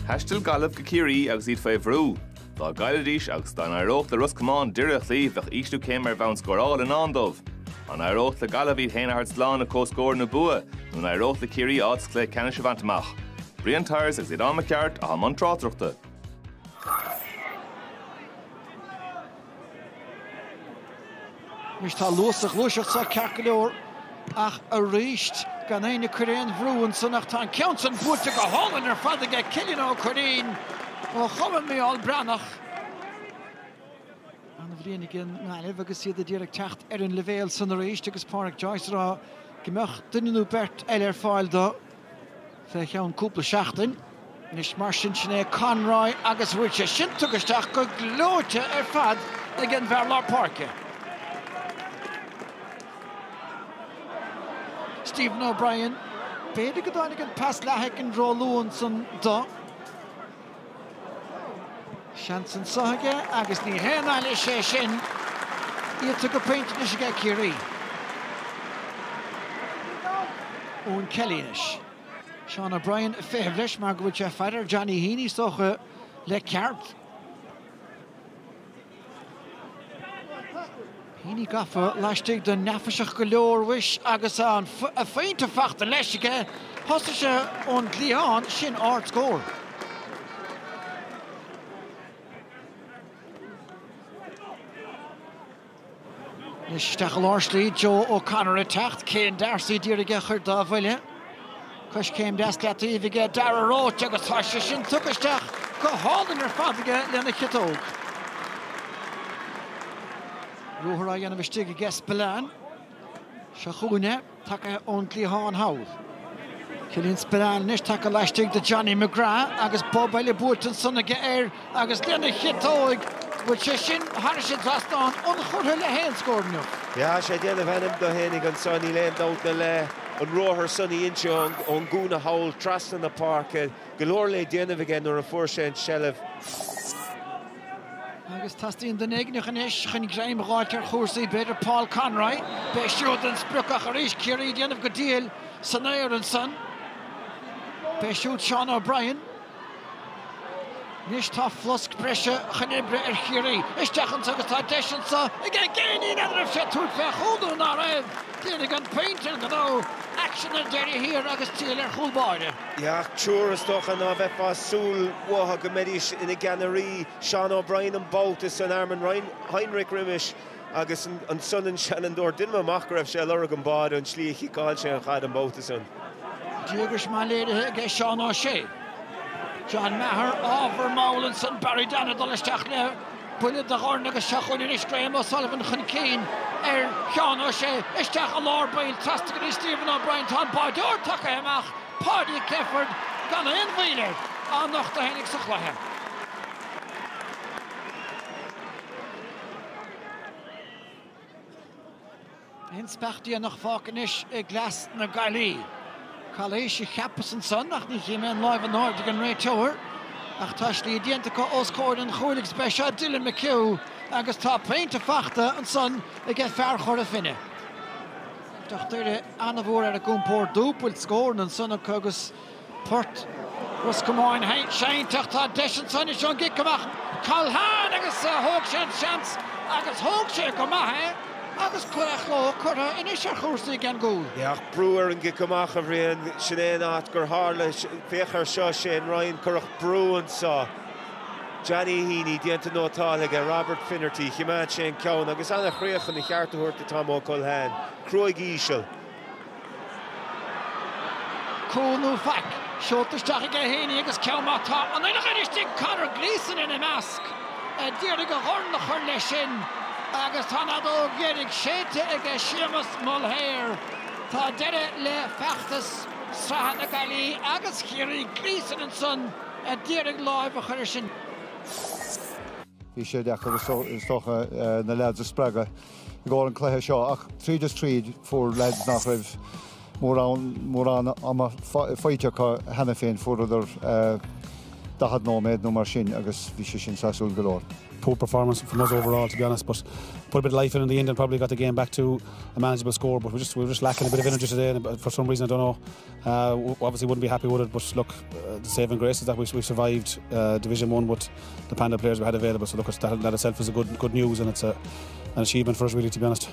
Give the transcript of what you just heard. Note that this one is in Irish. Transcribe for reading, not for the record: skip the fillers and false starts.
Hastil Gaillimh go Ciarraí agus iad fé bhrú. Dá Gaillimh agus dá aireocht le Ruscamán deireach líomh ach ísú céim bhain scóráil in andómh. An aireocht le Gaillimh héanaart slán a cóscóir na bua, nó an aireocht le Ciarraí áit le cenne se bhaintach. Brian Tyres agus iad an ceart a man trátrachta. Mis tá luasach sa cearcailóir ach a ríist gan éine Coirín bhrúin sanach tá ceantan búte go hálan ar fad aige cilín ó Coirín ó chuman mí all breanach. An bhríon gin naileh agus siad a ddíreach techt ar an levéil san a ríist agus Pádraig Joyce rá gimach duine Bert eile ar fáil do fé cheann cúpla seachtain. Nis mar sin sinné Conroy agus bhuiite sin tugasteach go glóite ar fad ag an Bhearlár Páirce. Stephen O'Brien, beidir go dánig an pas lethaic an rá luúin san do. Seansan saige agus ní héanaile sé sin iad go paint na sé Ciarraí. Owen Kelly-inis. Sean O'Brien féh leis mar go bhfuil feidir Johnny Heaney socha le ceart. Heaney gaffa leistigh den neafaiseach go leor wish agus an a féinte fachta leisige hosta se ón Glián sin ard scór. Nis stachel Arsley, Joe O'Connor a techt, Céin Darcy díreige chur dá bhuiile. Cos céim deasclatíh ige Dara Roach agus tá se sin tugasteach go hálan ar fad aige lena chitóg. Ruhra yana bishtig ges Spillane. Shachune taka on Glián hawl. Cillian Spillane nish taka lashtig the Johnny McGrath agus Bob Bailey Bourton son ag air agus lena chitóig which sin Harrison Traston unchurhul a hen scored nu. Ja, sé déanamh henim do hénig an sonny léim dóta le an roher sonny inse on gúna hawl Traston na park galore le déanamh again or a fuair Shellev. Agus tastín den éignach an isis chun gréim ráiltear chósaí beidir Paul Conroy, be siúd an sprucach a rís Ciarraí déanamh go díal san éir an son. Be siúd Sean O'Brien. Nis tá flusc breise chanibre ar Ciarraí. Isteachans agus tá deisin sa ag géiní idir sé túd fé chúdú ná raibh. Díanamh an painter go dó action ar deirí hir agus tíal ar chúlbáide. Ja, túras dochan a bheith pas súl watha go méidís ina Gannarí Sean O'Brien an bótas an Armin Heinrich Rimish agus an son an Shannon-dór dinma mach raibh sé lorg an bád an slíoch cáil sé an chad an bótas an. Díogus má léirithe ag Sean O'Shea. John Maher ábhar Mowlinson Barry Donadal isteach le buile de gharn agus seachún inis Graham O'Sullivan chun céin ar Sean O'Shea isteach a lár bail trastig in Stephen O'Brien tá báideoir take amach Paddy Clifford gan an bhíler an nach de hénig sa chluthe. Inspechtaí nach fácanis i glas na Gaillimh. Caléisi cheappas an son ach ní chéime live an áirde an réiteoir ach tá slí dianta go oscóir an chuirlig speisial Dylan McHugh agus tá painte fachta an son i get fear chur a finne. Doch tuaire anmhór ar a gúmpór dúpil scór an son agus Port Ruscamáin Seinnteoir tá deisin son is an gicamach Calhan agus thóg sé chans agus thóg sé go maithe agus chuachló chutha inis ar chósaí gan gúil. Ja, breúir an gicamach a bhríon sinné áit gur hála féchar seo sé an Ryan chuach breúin sa. Johnny Heaney dianta nótálaige Robert Finnerty chiimead sé an ceann agus anna chríochan na cheartúirta Tom O'Culhane. Cruig Ísel. Cúnú fac. Seotasteach ag Heaney agus ceamach tá an éileach inistigh Conor Gleeson in a Nasc. Díreach go chur na chur leis sin. Agus tá nadó géireach séite ag Seamus Mulhare. Tá deire le feachtas Sraith na Gaillimh agus Ciarraí Gleeson an son a díreach láimh a chuir sin. Bhí sé deachar stocha na lads a spreaga gáil an cléthe seo ach tríd fuair lads nach raibh mór an ama fáiteach hena féin fuair dahad nó méid nó mar sin agus bhí sé sin saúil golóir. Poor performance from us overall, to be honest, but put a bit of life in the end and probably got the game back to a manageable score, but we were just lacking a bit of energy today, and for some reason I don't know, obviously wouldn't be happy with it, but look, the saving grace is that we survived Division 1 with the Panda players we had available, so look, that itself is a good news, and it's an achievement for us really, to be honest.